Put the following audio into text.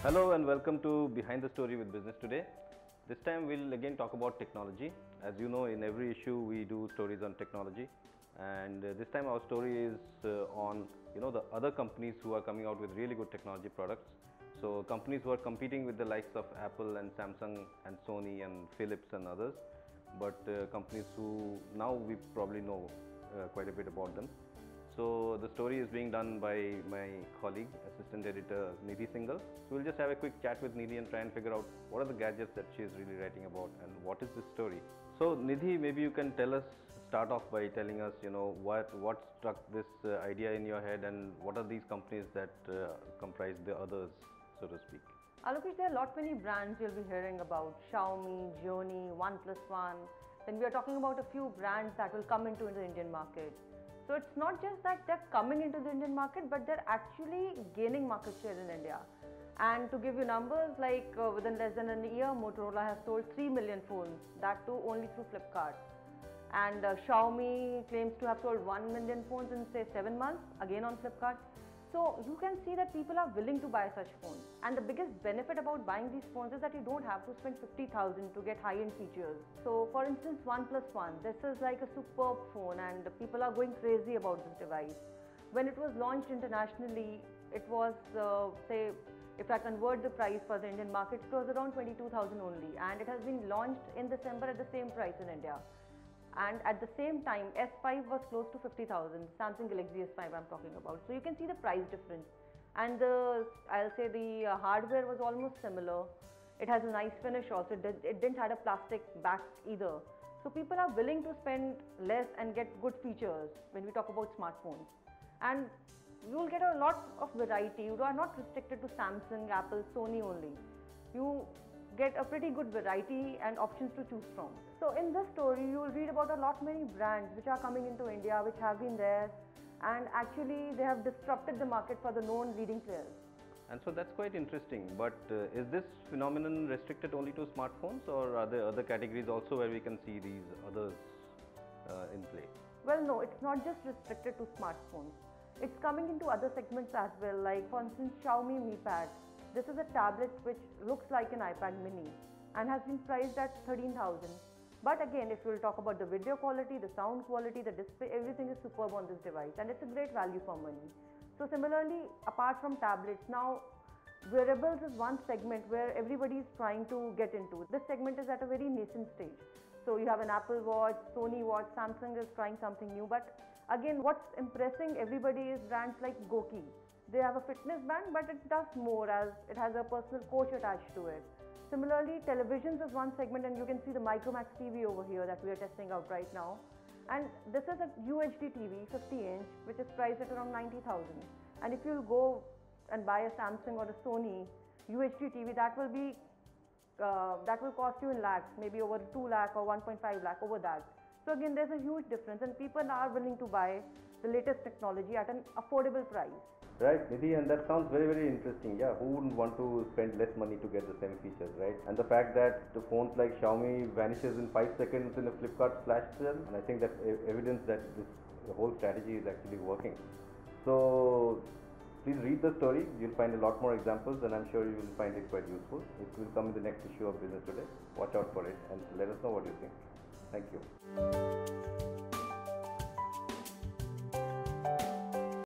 Hello and welcome to Behind the Story with Business Today. This time we'll again talk about technology. As you know, in every issue we do stories on technology, and this time our story is on the other companies who are coming out with really good technology products. So companies who are competing with the likes of Apple and Samsung and Sony and Philips and others, but companies who now we probably know quite a bit about them. So the story is being done by my colleague, Assistant Editor Nidhi Singal. So we'll just have a quick chat with Nidhi and try and figure out what are the gadgets that she is really writing about and what is this story. So Nidhi, maybe you can start off by telling us, what struck this idea in your head and what are these companies that comprise the others, so to speak. Alokesh, there are many brands you'll be hearing about: Xiaomi, Gionee, OnePlus. Then we are talking about a few brands that will come into the Indian market. So it's not just that they're coming into the Indian market, but they're actually gaining market share in India. And to give you numbers, like within less than a year, Motorola has sold 3 million phones, that too only through Flipkart. And Xiaomi claims to have sold 1 million phones in say 7 months, again on Flipkart. So you can see that people are willing to buy such phones. And the biggest benefit about buying these phones is that you don't have to spend 50,000 to get high-end features. So for instance, OnePlus, this is like a superb phone and people are going crazy about this device. When it was launched internationally, it was say, if I convert the price for the Indian market, it was around 22,000 only, and it has been launched in December at the same price in India. And at the same time, S5 was close to 50,000, Samsung Galaxy S5 I'm talking about. So you can see the price difference. And I'll say the hardware was almost similar. It has a nice finish also. It didn't have a plastic back either. So people are willing to spend less and get good features when we talk about smartphones. And you will get a lot of variety. You are not restricted to Samsung, Apple, Sony only. You get a pretty good variety and options to choose from. So in this story, you will read about many brands which are coming into India, which have been there, and actually they have disrupted the market for the known leading players. And so that's quite interesting, but is this phenomenon restricted only to smartphones, or are there other categories also where we can see these others in play? Well, no, it's not just restricted to smartphones. It's coming into other segments as well, like for instance Xiaomi Mi Pad. This is a tablet which looks like an iPad mini and has been priced at 13,000. But again, if we'll talk about the video quality, the sound quality, the display, everything is superb on this device and it's a great value for money. So similarly, apart from tablets, now wearables is one segment where everybody is trying to get into. This segment is at a very nascent stage. So you have an Apple Watch, Sony Watch, Samsung is trying something new. But again, what's impressing everybody is brands like Gionee. They have a fitness band, but it does more as it has a personal coach attached to it. Similarly, televisions is one segment, and you can see the Micromax TV over here that we are testing out right now. And this is a UHD TV, 50-inch, which is priced at around 90,000. And if you go and buy a Samsung or a Sony UHD TV, that will cost you in lakhs, maybe over 2 lakh or 1.5 lakh over that. So again, there's a huge difference, and people are willing to buy the latest technology at an affordable price. Right, Nidhi, and that sounds very, very interesting. Yeah, who wouldn't want to spend less money to get the same features, right? And the fact that the phones like Xiaomi vanishes in 5 seconds in a Flipkart flash sale, and I think that's evidence that the whole strategy is actually working. So please read the story. You'll find a lot more examples, and I'm sure you will find it quite useful. It will come in the next issue of Business Today. Watch out for it and let us know what you think. Thank you.